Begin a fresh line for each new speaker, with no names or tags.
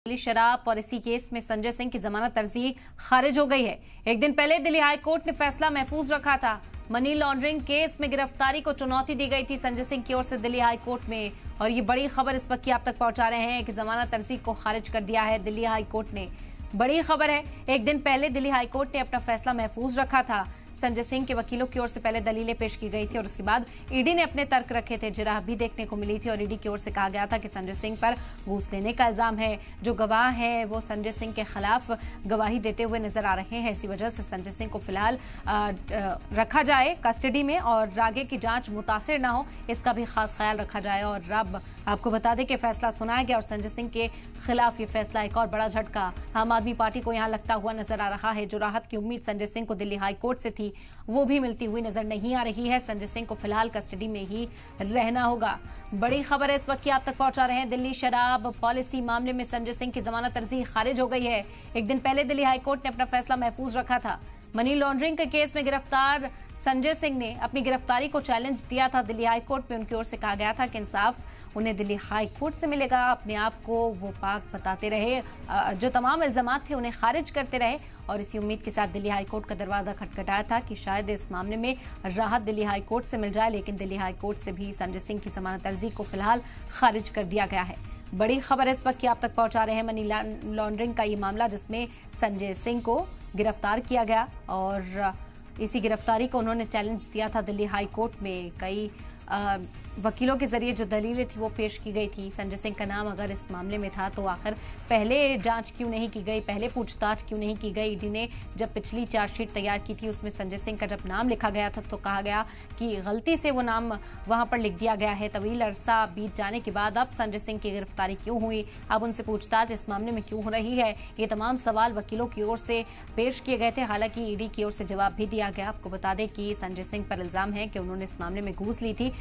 दिल्ली शराब policy case में संजय सिंह की जमानत अर्जी खारिज हो गई है। एक दिन पहले दिल्ली हाई कोर्ट ने फैसला महफूज रखा था। मनी लॉन्ड्रिंग केस में गिरफ्तारी को चुनौती दी गई थी संजय सिंह की ओर से दिल्ली हाई कोर्ट में, और ये बड़ी खबर इस वक्त की आप तक पहुंचा रहे हैं कि जमानत अर्जी को खारिज कर दिया है दिल्ली हाई कोर्ट ने। बड़ी खबर है, एक दिन पहले दिल्ली हाई कोर्ट ने अपना फैसला महफूज रखा था। संजय सिंह के वकीलों की ओर से पहले दलीलें पेश की गई थी और उसके बाद ईडी ने अपने तर्क रखे थे। जिराह भी देखने को मिली थी और ईडी की ओर से कहा गया था कि संजय सिंह पर घूस लेने का इल्जाम है। जो गवाह हैं वो संजय सिंह के खिलाफ गवाही देते हुए नजर आ रहे हैं। इसी वजह से संजय सिंह को फिलहाल रखा जाए कस्टडी में और आगे की जांच मुतासिर न हो, इसका भी खास ख्याल रखा जाए। और अब आपको बता दें कि फैसला सुनाया गया और संजय सिंह के खिलाफ ये फैसला एक और बड़ा झटका आम आदमी पार्टी को यहाँ लगता हुआ नजर आ रहा है। जो राहत की उम्मीद संजय सिंह को दिल्ली हाई कोर्ट से थी वो भी मिलती हुई नजर नहीं आ रही है। संजय सिंह को फिलहाल कस्टडी में ही रहना होगा। बड़ी खबर है इस वक्त की आप तक पहुंचा रहे हैं। दिल्ली शराब पॉलिसी मामले में संजय सिंह की जमानत अर्जी खारिज हो गई है। एक दिन पहले दिल्ली हाई कोर्ट ने अपना फैसला महफूज रखा था। मनी लॉन्ड्रिंग के केस में गिरफ्तार संजय सिंह ने अपनी गिरफ्तारी को चैलेंज दिया था दिल्ली हाई कोर्ट में। उनकी ओर से कहा गया था कि इंसाफ उन्हें दिल्ली हाई कोर्ट से मिलेगा। अपने आप को वो पाक बताते रहे, जो तमाम इल्जामात थे उन्हें खारिज करते रहे और इसी उम्मीद के साथ दिल्ली हाई कोर्ट का दरवाजा खटखटाया था कि शायद इस मामले में राहत दिल्ली हाई कोर्ट से मिल जाए। लेकिन दिल्ली हाई कोर्ट से भी संजय सिंह की जमानत अर्जी को फिलहाल खारिज कर दिया गया है। बड़ी खबर इस वक्त की आप तक पहुंचा रहे हैं। मनी लॉन्ड्रिंग का ये मामला जिसमें संजय सिंह को गिरफ्तार किया गया और इसी गिरफ्तारी को उन्होंने चैलेंज दिया था दिल्ली हाई कोर्ट में। कई वकीलों के जरिए जो दलीलें थी वो पेश की गई थी। संजय सिंह का नाम अगर इस मामले में था तो आखिर पहले जांच क्यों नहीं की गई, पहले पूछताछ क्यों नहीं की गई। ईडी ने जब पिछली चार्जशीट तैयार की थी उसमें संजय सिंह का जब नाम लिखा गया था तो कहा गया कि गलती से वो नाम वहां पर लिख दिया गया है। तवील अरसा बीत जाने के बाद अब संजय सिंह की गिरफ्तारी क्यों हुई, अब उनसे पूछताछ इस मामले में क्यों हो रही है, ये तमाम सवाल वकीलों की ओर से पेश किए गए थे। हालांकि ईडी की ओर से जवाब भी दिया गया। आपको बता दें कि संजय सिंह पर इल्जाम है कि उन्होंने इस मामले में घूस ली थी।